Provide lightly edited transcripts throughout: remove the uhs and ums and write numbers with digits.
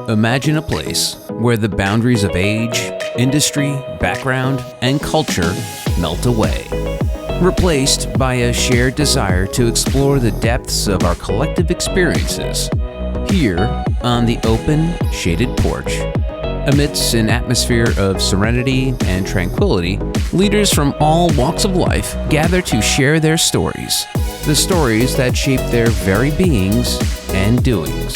Imagine a place where the boundaries of age, industry, background, and culture melt away, replaced by a shared desire to explore the depths of our collective experiences here on the open, shaded porch. Amidst an atmosphere of serenity and tranquility, leaders from all walks of life gather to share their stories, the stories that shape their very beings and doings.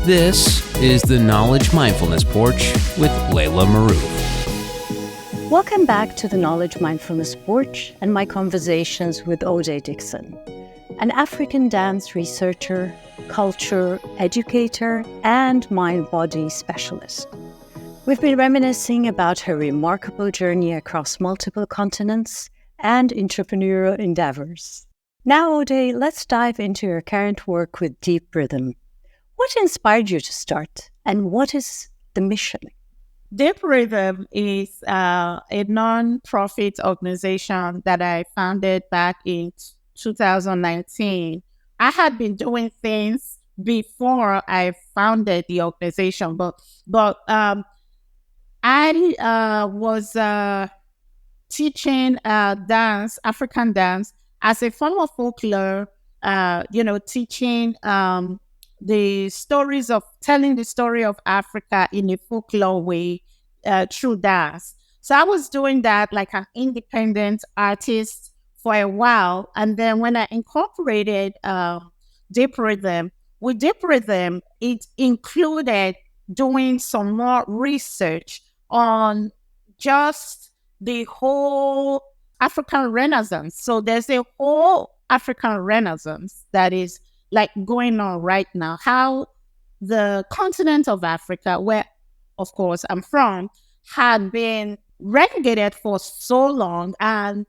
This is the Knowledge Mindfulness Porch with Laila Maroof. Welcome back to the Knowledge Mindfulness Porch and my conversations with Ode Dixon, an African dance researcher, culture educator, and mind-body specialist. We've been reminiscing about her remarkable journey across multiple continents and entrepreneurial endeavors. Now, Ode, let's dive into your current work with Deep Rhythm. What inspired you to start, and what is the mission? Deep Rhythm is a non-profit organization that I founded back in 2019. I had been doing things before I founded the organization, but I was teaching dance, African dance, as a form of folklore. Teaching telling the story of Africa in a folklore way through dance. So I was doing that like an independent artist for a while. And then when I incorporated Deep Rhythm, with Deep Rhythm, it included doing some more research on just the whole African Renaissance. So there's a whole African Renaissance that is like going on right now, how the continent of Africa, where of course I'm from, had been relegated for so long. And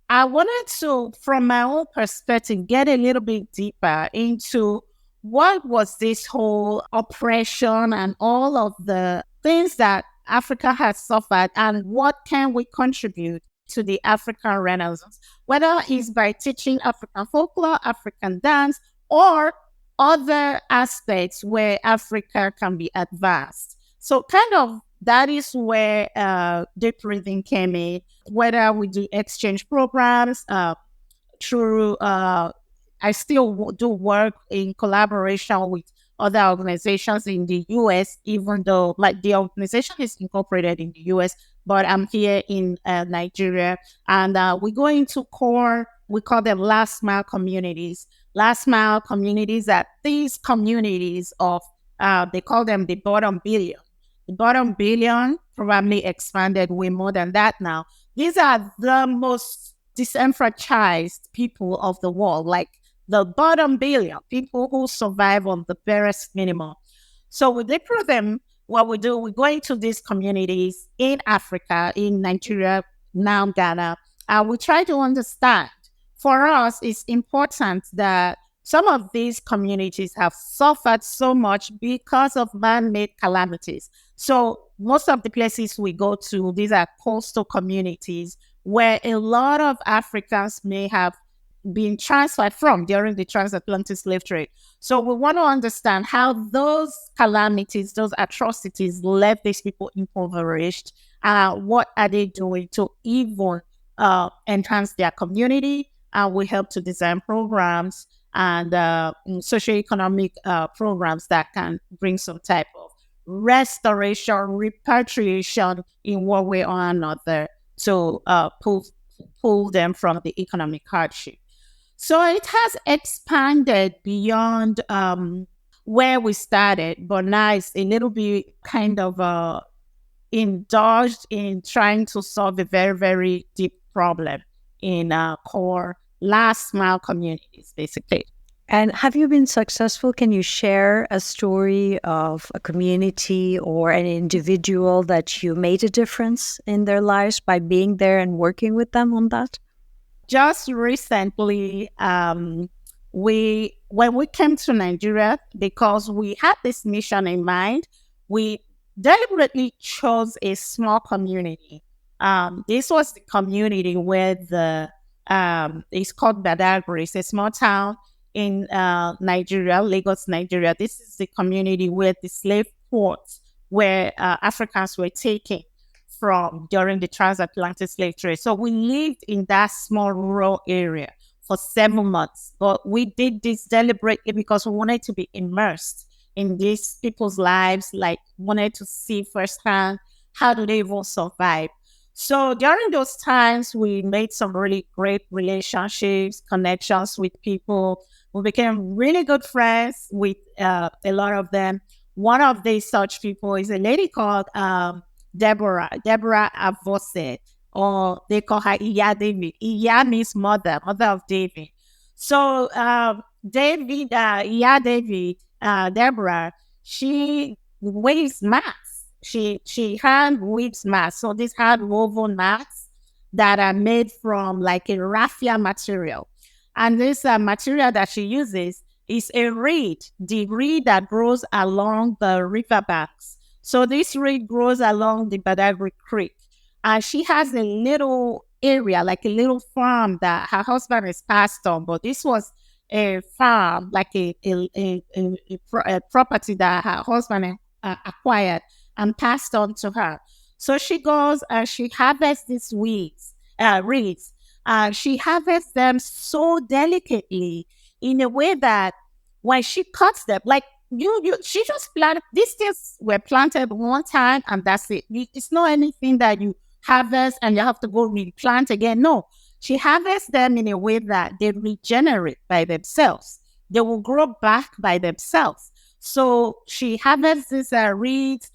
I wanted to, from my own perspective, get a little bit deeper into what was this whole oppression and all of the things that Africa has suffered, and what can we contribute to the African Renaissance, whether it's by teaching African folklore, African dance, or other aspects where Africa can be advanced. So kind of that is where Deep Rhythm came in, whether we do exchange programs through, I still do work in collaboration with other organizations in the US, even though like the organization is incorporated in the US, but I'm here in Nigeria. And we go into core, we call them last mile communities. Last mile communities are these communities of, they call them the bottom billion. The bottom billion probably expanded way more than that now. These are the most disenfranchised people of the world, like the bottom billion, people who survive on the barest minimum. So with Deep Rhythm, what we do, we go into these communities in Africa, in Nigeria, now Ghana, and we try to understand. For us, it's important that some of these communities have suffered so much because of man-made calamities. So most of the places we go to, these are coastal communities where a lot of Africans may have been transferred from during the transatlantic slave trade. So we want to understand how those calamities, those atrocities left these people impoverished. What are they doing to even enhance their community? We help to design programs and socio-economic programs that can bring some type of restoration, repatriation in one way or another to pull them from the economic hardship. So it has expanded beyond where we started, but now it's a little bit kind of indulged in trying to solve a very, very deep problem in core last mile communities, basically. And have you been successful? Can you share a story of a community or an individual that you made a difference in their lives by being there and working with them on that? Just recently, when we came to Nigeria, because we had this mission in mind, we deliberately chose a small community. This was the community where it's called Badagry. It's a small town in Nigeria, Lagos, Nigeria. This is the community where the slave ports where Africans were taken from during the transatlantic slave trade. So we lived in that small rural area for 7 months. But we did this deliberately because we wanted to be immersed in these people's lives, like wanted to see firsthand how do they even survive. So during those times, we made some really great relationships, connections with people. We became really good friends with a lot of them. One of these such people is a lady called Deborah Avoseh, or they call her Iya David. Iya means mother of David. So Iya David, Deborah, she weaves mats. She hand weaves mats. So these hand woven mats that are made from like a raffia material. And this material that she uses is a reed, the reed that grows along the riverbanks. So this reed grows along the Badagry Creek. And she has a little area, like a little farm that her husband has passed on. But this was a farm, like a property that her husband acquired and passed on to her. So she goes and she harvests these reeds. She harvests them so delicately in a way that when she cuts them, like she just planted, these things were planted one time and that's it. It's not anything that you harvest and you have to go replant again. No, she harvests them in a way that they regenerate by themselves. They will grow back by themselves. So she harvests these reeds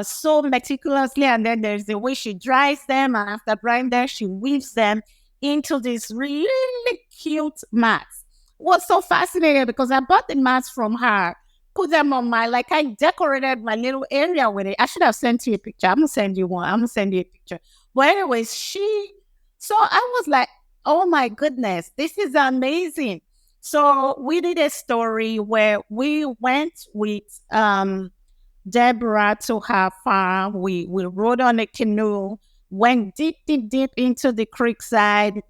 so meticulously, and then there's the way she dries them, and after drying them, she weaves them into these really cute mats. What's so fascinating, because I bought the mats from her, put them on I decorated my little area with it. I should have sent you a picture. I'm going to send you one. I'm going to send you a picture. But anyways, so I was like, oh my goodness, this is amazing. So we did a story where we went with Deborah to her farm. We rode on a canoe, went deep into the creek side,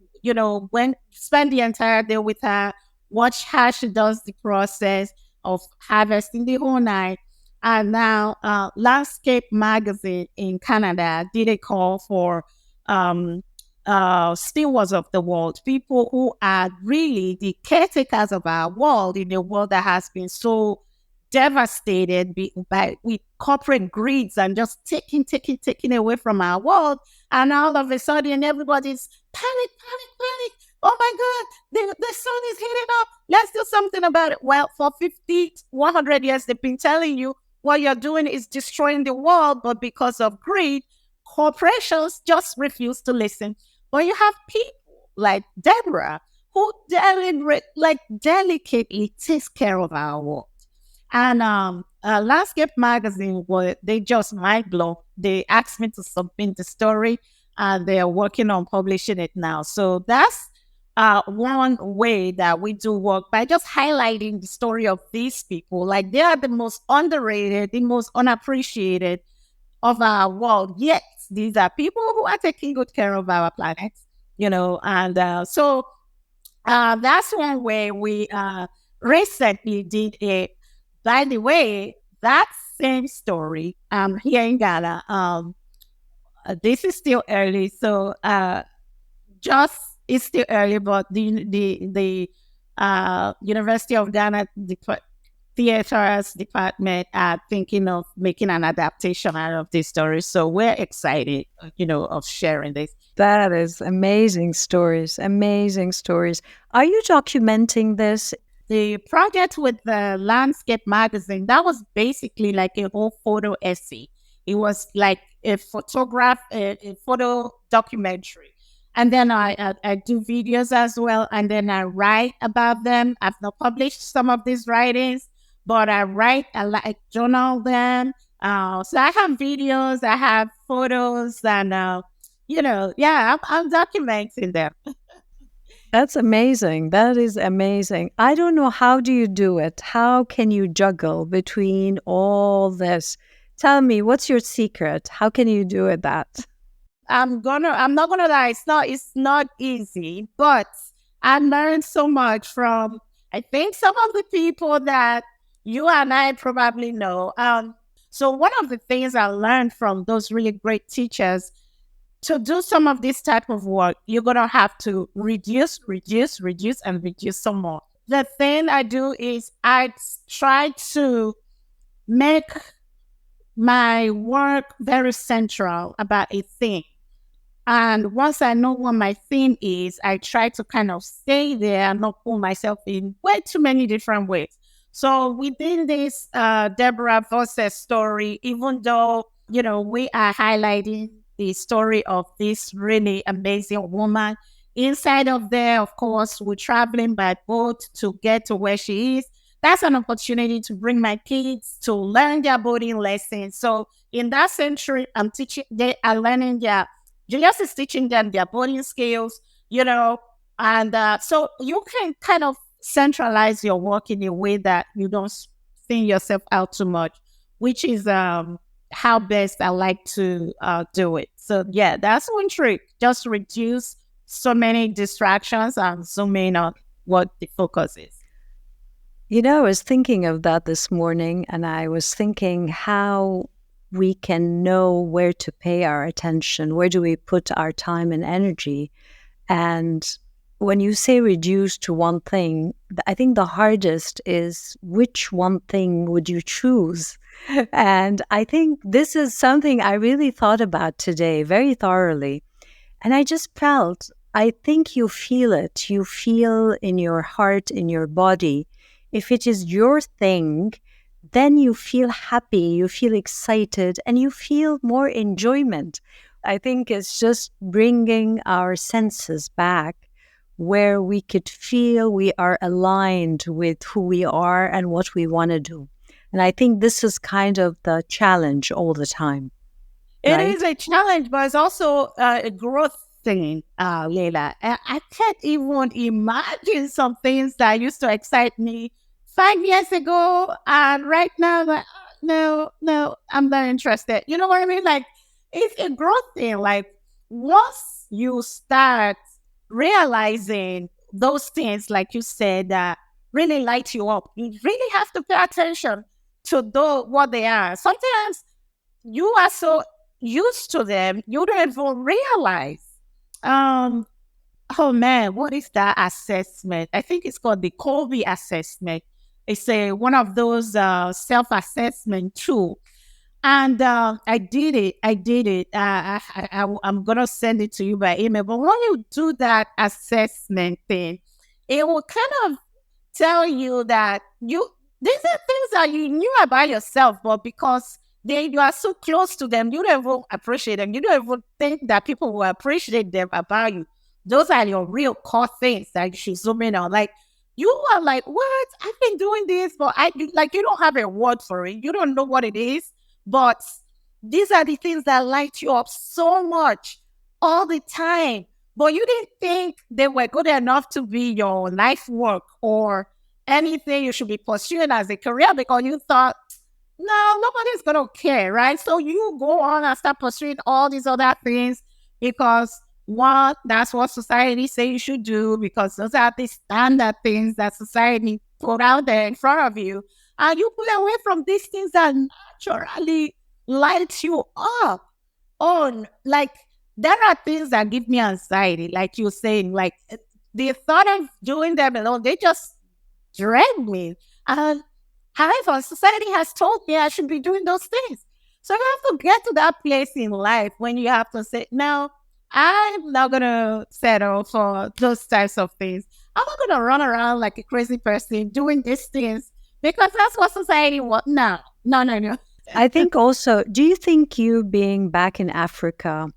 spent the entire day with her, watch how she does the process of harvesting the whole night. And now Landscape Magazine in Canada did a call for stewards of the world, people who are really the caretakers of our world, in a world that has been so devastated with corporate greeds and just taking away from our world. And all of a sudden, everybody's panic. Oh my God, the sun is heating up. Let's do something about it. Well, for 50, 100 years, they've been telling you what you're doing is destroying the world, but because of greed, corporations just refuse to listen. But you have people like Deborah who delicately takes care of our world. And Landscape Magazine, they just mind blown. They asked me to submit the story, and they are working on publishing it now. So that's one way that we do work, by just highlighting the story of these people. Like, they are the most underrated, the most unappreciated of our world. Yet these are people who are taking good care of our planet, and so that's one way we recently did it. By the way, that same story here in Ghana, this is still early, so it's still early, but the University of Ghana Theaters Department are thinking of making an adaptation out of this story. So we're excited, of sharing this. That is amazing stories. Are you documenting this? The project with the Landscape Magazine, that was basically like a whole photo essay. It was like a photo documentary. And then I do videos as well. And then I write about them. I've not published some of these writings, but I journal them. So I have videos, I have photos, and, I'm documenting them. That's amazing. That is amazing. I don't know, how do you do it? How can you juggle between all this? Tell me, what's your secret? How can you do it that? I'm not gonna lie, it's not easy, but I learned so much from I think some of the people that you and I probably know. So one of the things I learned from those really great teachers, to do some of this type of work, you're going to have to reduce, and reduce some more. The thing I do is I try to make my work very central about a thing. And once I know what my theme is, I try to kind of stay there and not pull myself in way too many different ways. So within this Deborah Avoseh story, even though, we are highlighting the story of this really amazing woman, inside of there, of course, we're traveling by boat to get to where she is. That's an opportunity to bring my kids to learn their boating lessons. So in that century, I'm teaching, they are learning Julius is teaching them their boarding skills, and so you can kind of centralize your work in a way that you don't thin yourself out too much, which is how best I like to do it. So yeah, that's one trick. Just reduce so many distractions and zoom in on what the focus is. I was thinking of that this morning, and I was thinking how we can know where to pay our attention, where do we put our time and energy. And when you say reduce to one thing, I think the hardest is which one thing would you choose? And I think this is something I really thought about today very thoroughly. And I just felt, I think you feel it. You feel in your heart, in your body. If it is your thing, then you feel happy, you feel excited, and you feel more enjoyment. I think it's just bringing our senses back where we could feel we are aligned with who we are and what we want to do. And I think this is kind of the challenge all the time. It is a challenge, but it's also a growth thing, Laila. I can't even imagine some things that used to excite me 5 years ago, and right now, like, no, I'm not interested. You know what I mean? Like, it's a growth thing. Like, once you start realizing those things, like you said, that really light you up, you really have to pay attention to what they are. Sometimes you are so used to them, you don't even realize. Oh man, what is that assessment? I think it's called the Colby assessment. It's one of those self-assessment tools. And I did it. I'm going to send it to you by email. But when you do that assessment thing, it will kind of tell you that these are things that you knew about yourself, but because you are so close to them, you don't even appreciate them. You don't even think that people will appreciate them about you. Those are your real core things that you should zoom in on. Like, you are like, what? I've been doing this, but you don't have a word for it. You don't know what it is. But these are the things that light you up so much all the time. But you didn't think they were good enough to be your life work or anything you should be pursuing as a career, because you thought, no, nobody's going to care, right? So you go on and start pursuing all these other things because that's what society say you should do, because those are the standard things that society put out there in front of you. And you pull away from these things that naturally light you up. Like, there are things that give me anxiety, like you're saying, like the thought of doing them alone, they just drag me. And however, society has told me I should be doing those things. So you have to get to that place in life when you have to say, no, I'm not going to settle for those types of things. I'm not going to run around like a crazy person doing these things because that's what society wants. No. I think also, do you think you being back in Africa,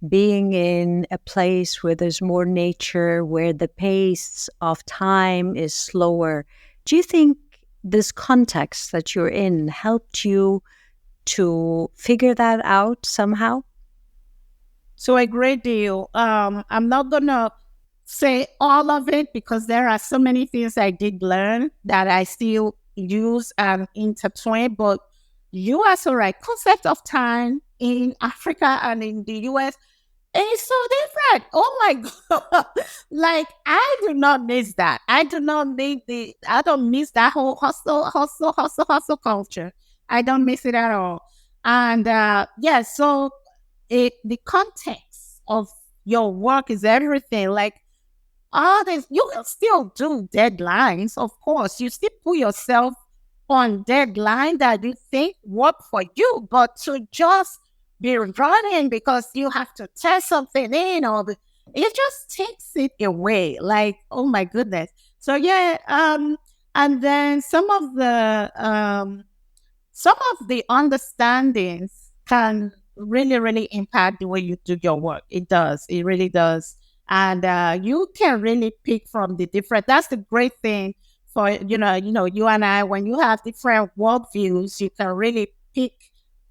being in a place where there's more nature, where the pace of time is slower, do you think this context that you're in helped you to figure that out somehow? So a great deal. I'm not going to say all of it because there are so many things I did learn that I still use and intertwine, but you are so right. Concept of time in Africa and in the US, It's so different. Oh my God. Like, I do not miss that. I don't miss that whole hustle culture. I don't miss it at all. And so the context of your work is everything. Like, all this, you can still do deadlines, of course. You still put yourself on deadline that you think work for you, but to just be running because you have to test something in, it just takes it away. Like, oh my goodness. So and then some of the understandings can really, really impact the way you do your work. It does. It really does. And you can really pick from the different. That's the great thing for you and I. When you have different worldviews, you can really pick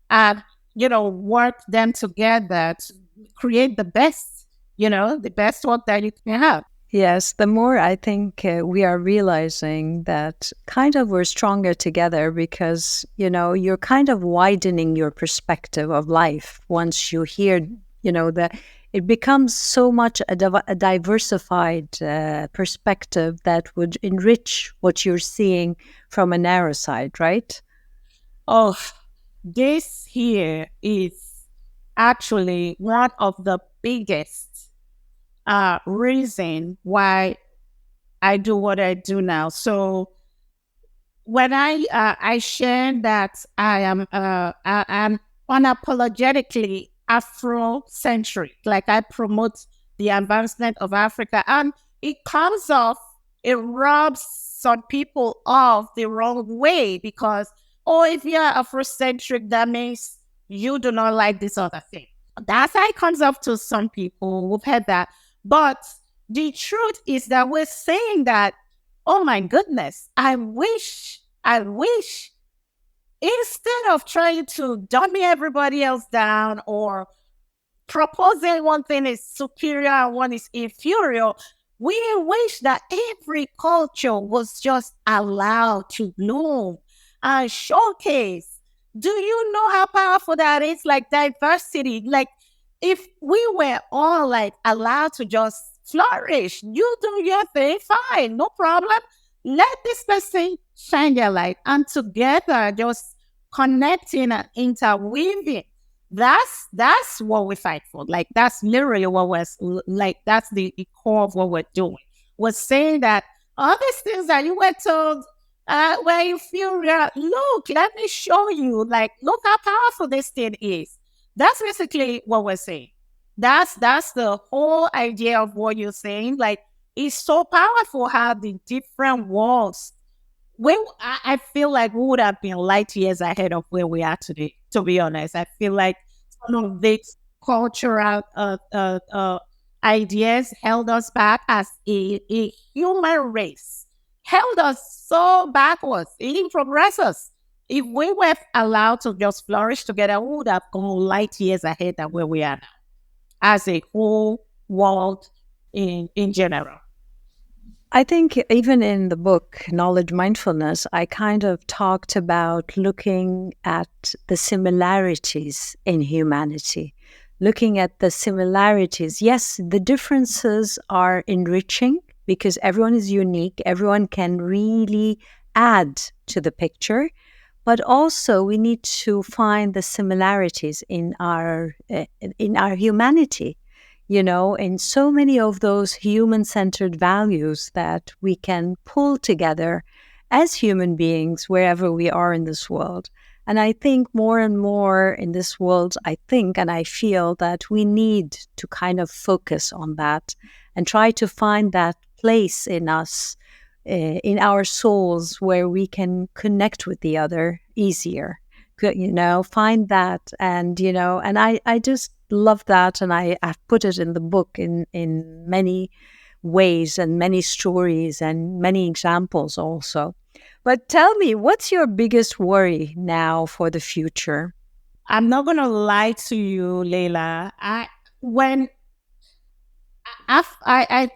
and work them together to create the best. The best work that you can have. Yes, the more I think we are realizing that kind of we're stronger together because, you're kind of widening your perspective of life once you hear, that it becomes so much a diversified perspective that would enrich what you're seeing from a narrow side, right? Oh, this here is actually one of the biggest reason why I do what I do now. So when I share that I'm unapologetically Afrocentric, like I promote the advancement of Africa, and it comes off, it rubs some people off the wrong way because, if you're Afrocentric, that means you do not like this other thing. That's how it comes up to some people. We've heard that. But the truth is that we're saying that, oh my goodness, I wish, instead of trying to dummy everybody else down or proposing one thing is superior and one is inferior, we wish that every culture was just allowed to bloom and showcase. Do you know how powerful that is? Like diversity. Like, if we were all like allowed to just flourish, you do your thing, fine, no problem. Let this person shine their light, and together just connecting and interweaving. That's what we fight for. Like, that's literally what we're like. That's the core of what we're doing. We're saying that all these things that you were told, where you feel, look, let me show you. Like, look how powerful this thing is. That's basically what we're saying. That's the whole idea of what you're saying. Like, it's so powerful how the different worlds. I feel like we would have been light years ahead of where we are today. To be honest, I feel like some of these cultural ideas held us back as a human race. Held us so backwards. It didn't progress us. If we were allowed to just flourish together, we would have gone light years ahead than where we are now, as a whole world in general. I think even in the book, Knowledge Mindfulness, I kind of talked about looking at the similarities in humanity, looking at the similarities. Yes, the differences are enriching because everyone is unique. Everyone can really add to the picture. But also we need to find the similarities in our humanity. In so many of those human-centered values that we can pull together as human beings wherever we are in this world. And I think more and more in this world, I think and I feel that we need to kind of focus on that and try to find that place in us, in our souls, where we can connect with the other easier. Find that. And I just love that, and I've put it in the book in many ways and many stories and many examples also. But tell me, what's your biggest worry now for the future? I'm not gonna lie to you, Laila. I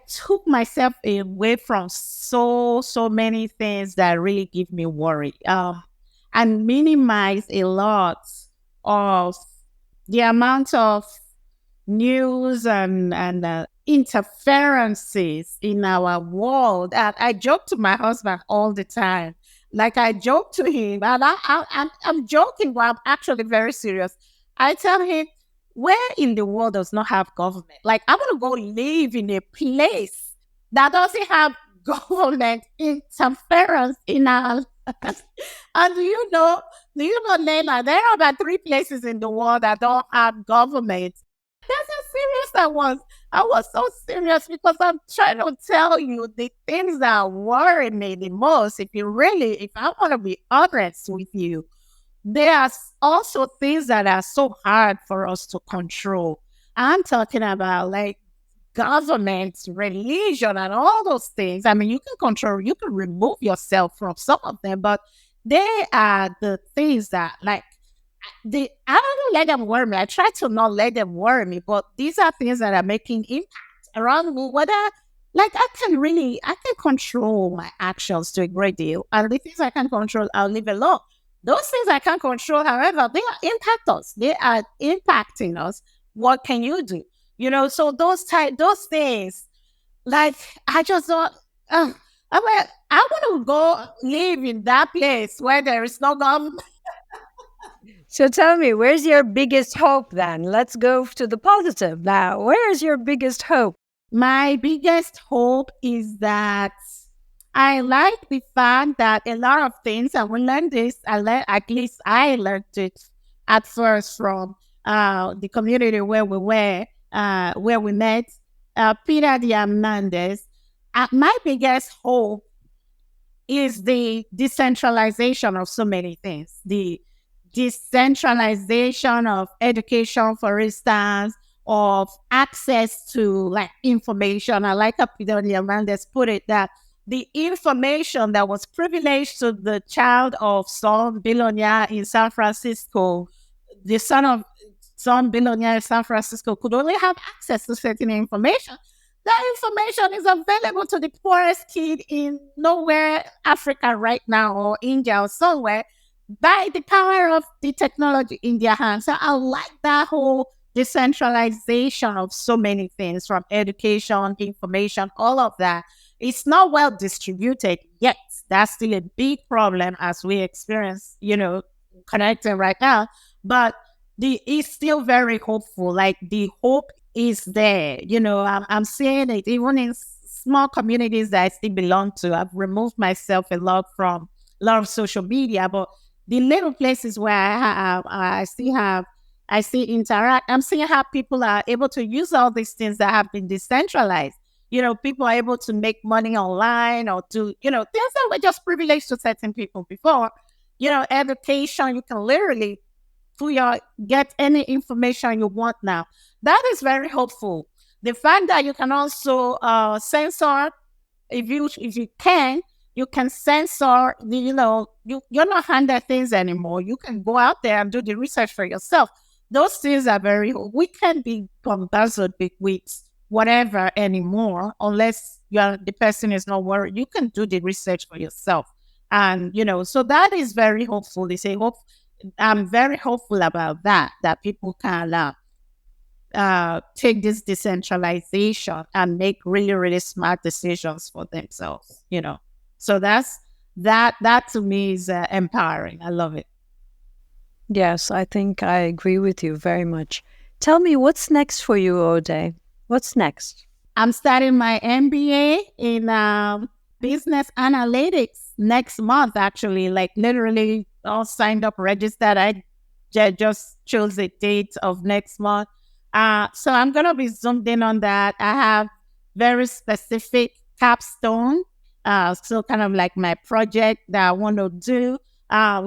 took myself away from so many things that really give me worry, and minimize a lot of the amount of news and interferences in our world. And I joke to my husband all the time. Like I joke to him, and I'm joking, but I'm actually very serious. I tell him, where in the world does not have government? Like I want to go live in a place that doesn't have government interference in our and do you know, Laila, there are about 3 places in the world that don't have government. That's how serious I was. I was so serious because I'm trying to tell you the things that worry me the most. If I want to be honest with you, there are also things that are so hard for us to control. I'm talking about like government, religion, and all those things. I mean, you can remove yourself from some of them, but they are the things that like I don't let them worry me. I try to not let them worry me, but these are things that are making impact around me. Whether like I can control my actions to a great deal, and the things I can control, I'll leave alone. Those things I can't control, however, they are impact us. They are impacting us. What can you do? So those things, like I just thought, I'm like, I want to go live in that place where there is no government. So tell me, where's your biggest hope then? Let's go to the positive now. Where is your biggest hope? My biggest hope is that I like the fact that a lot of things, and we learned this, at least I learned it at first from the community where we were, where we met, Peter Diamandis. My biggest hope is the decentralization of so many things. The decentralization of education, for instance, of access to like information. I like how Peter Diamandis put it, that the information that was privileged to the child of some billionaire in San Francisco, the son of some billionaire in San Francisco, could only have access to certain information. That information is available to the poorest kid in nowhere Africa right now, or India or somewhere, by the power of the technology in their hands. So I like that whole decentralization of so many things, from education, information, all of that. It's not well distributed yet. That's still a big problem as we experience, connecting right now. But it's still very hopeful. Like the hope is there. I'm seeing it even in small communities that I still belong to. I've removed myself a lot from a lot of social media, but the little places where I still interact. I'm seeing how people are able to use all these things that have been decentralized. People are able to make money online or do, things that were just privileged to certain people before. Education, you can literally get any information you want now. That is very hopeful. The fact that you can also censor, if you can, you can censor you're not handed things anymore. You can go out there and do the research for yourself. Those things are we can't be bombarded with whatever anymore unless the person is not worried. You can do the research for yourself. And, so that is very hopeful. They say, I'm very hopeful about that people can take this decentralization and make really, really smart decisions for themselves, So that to me is empowering. I love it. Yes, I think I agree with you very much. Tell me, what's next for you, Ode? What's next? I'm starting my MBA in business analytics next month, actually, like literally all signed up, registered. I just chose the date of next month. So I'm going to be zoomed in on that. I have very specific capstone. So kind of like my project that I want to do.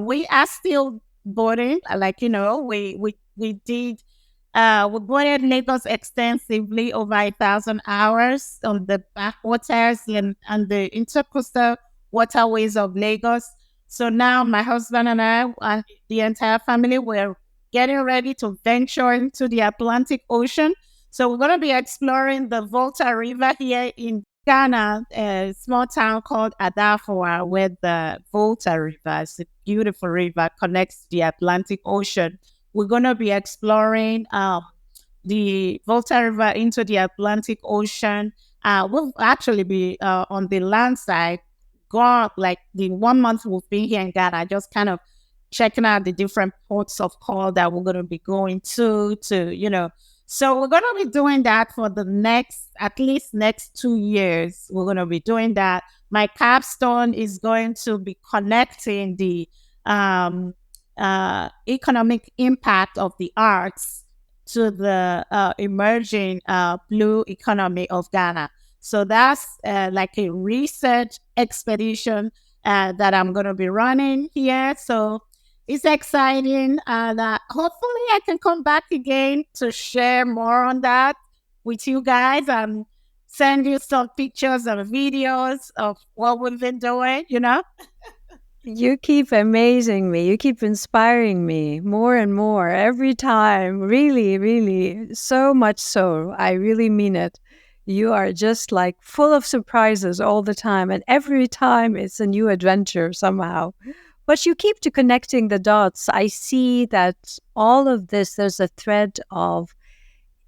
We are still boarding, like, we did, we boarded Lagos extensively, over 1,000 hours on the backwaters and the intercoastal waterways of Lagos. So now my husband and I and the entire family, we're getting ready to venture into the Atlantic Ocean. So we're going to be exploring the Volta River here in Ghana, a small town called Adafoa, where the Volta River is a beautiful river, connects the Atlantic Ocean. We're going to be exploring the Volta River into the Atlantic Ocean. We'll actually be on the land side. Gone like the 1 month we've been here in Ghana, just kind of checking out the different ports of call that we're going to be going to. So we're going to be doing that for the at least next 2 years. We're going to be doing that. My capstone is going to be connecting the economic impact of the arts to the emerging blue economy of Ghana. So that's like a research expedition that I'm going to be running here. So it's exciting. And hopefully I can come back again to share more on that with you guys and send you some pictures and videos of what we've been doing, You keep amazing me. You keep inspiring me more and more every time. Really, really, so much so. I really mean it. You are just like full of surprises all the time. And every time it's a new adventure somehow. But you keep to connecting the dots. I see that all of this, there's a thread of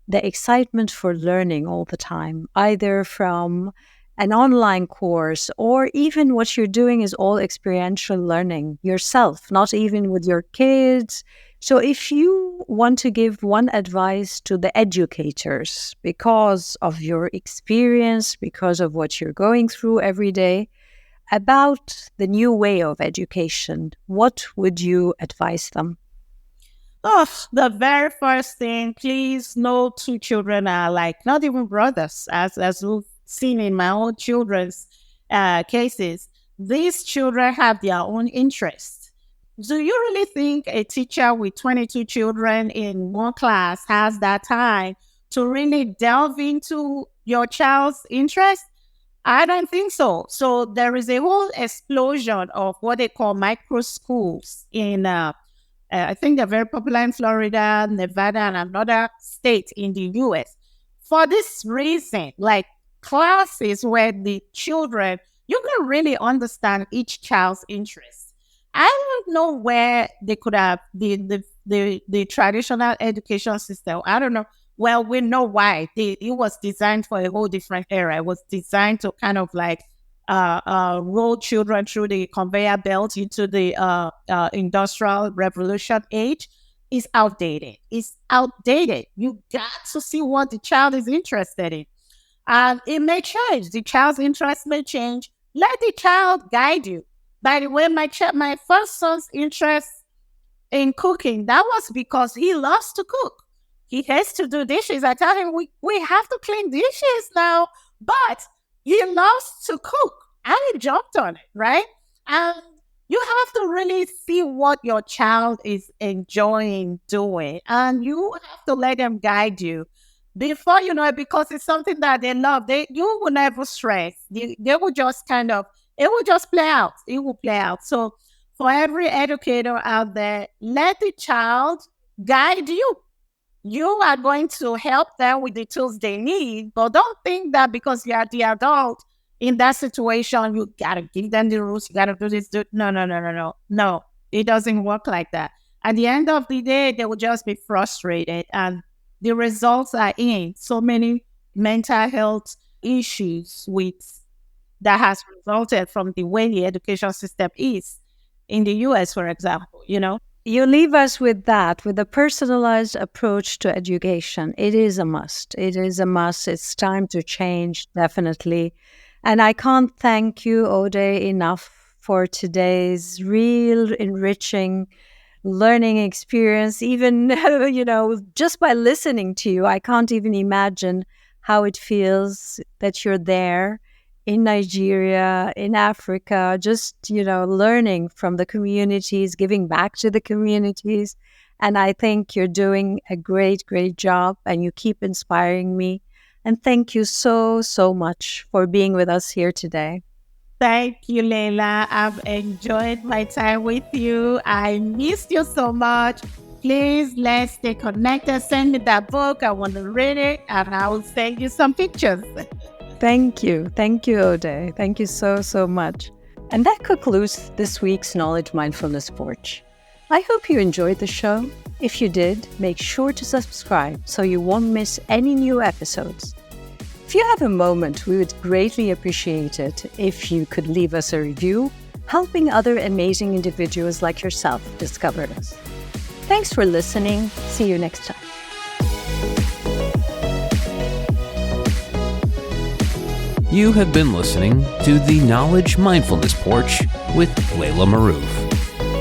the excitement for learning all the time, either from an online course or even what you're doing is all experiential learning yourself, not even with your kids. So if you want to give one advice to the educators because of your experience, because of what you're going through every day, about the new way of education, what would you advise them? Oh, the very first thing, please, no two children are like, not even brothers, as we've seen in my own children's cases. These children have their own interests. Do you really think a teacher with 22 children in one class has that time to really delve into your child's interest? I don't think so. So there is a whole explosion of what they call micro schools in, I think they're very popular in Florida, Nevada, and another state in the US. For this reason, like classes where the children, you can really understand each child's interests. I don't know where they could have the traditional education system. I don't know. Well, we know why. It was designed for a whole different era. It was designed to kind of like roll children through the conveyor belt into the industrial revolution age. Is outdated. It's outdated. You got to see what the child is interested in. And it may change. The child's interest may change. Let the child guide you. By the way, my first son's interest in cooking, that was because he loves to cook. He has to do dishes. I tell him, we have to clean dishes now, but he loves to cook. And he jumped on it, right? And you have to really see what your child is enjoying doing. And you have to let them guide you before you know it, because it's something that they love. You will never stress. They will just it will just play out. It will play out. So for every educator out there, let the child guide you. You are going to help them with the tools they need, but don't think that because you are the adult in that situation, you got to give them the rules, you got to do this. No, it doesn't work like that. At the end of the day, they will just be frustrated, and the results are in so many mental health issues that has resulted from the way the education system is in the US, for example, You leave us with that, with a personalized approach to education. It is a must. It is a must. It's time to change, definitely. And I can't thank you, Ode, enough for today's real enriching learning experience. Even, just by listening to you, I can't even imagine how it feels that you're there in Nigeria, in Africa, just, learning from the communities, giving back to the communities. And I think you're doing a great, great job, and you keep inspiring me. And thank you so, so much for being with us here today. Thank you, Laila. I've enjoyed my time with you. I missed you so much. Please, let's stay connected. Send me that book. I want to read it, and I will send you some pictures. Thank you. Thank you, Ode. Thank you so, so much. And that concludes this week's Knowledge Mindfulness Porch. I hope you enjoyed the show. If you did, make sure to subscribe so you won't miss any new episodes. If you have a moment, we would greatly appreciate it if you could leave us a review, helping other amazing individuals like yourself discover us. Thanks for listening. See you next time. You have been listening to the Knowledge Mindfulness Porch with Laila Marouf.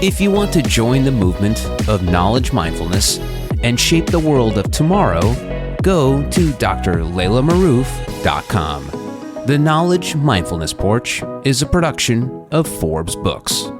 If you want to join the movement of knowledge mindfulness and shape the world of tomorrow, go to drlailamarouf.com. The Knowledge Mindfulness Porch is a production of Forbes Books.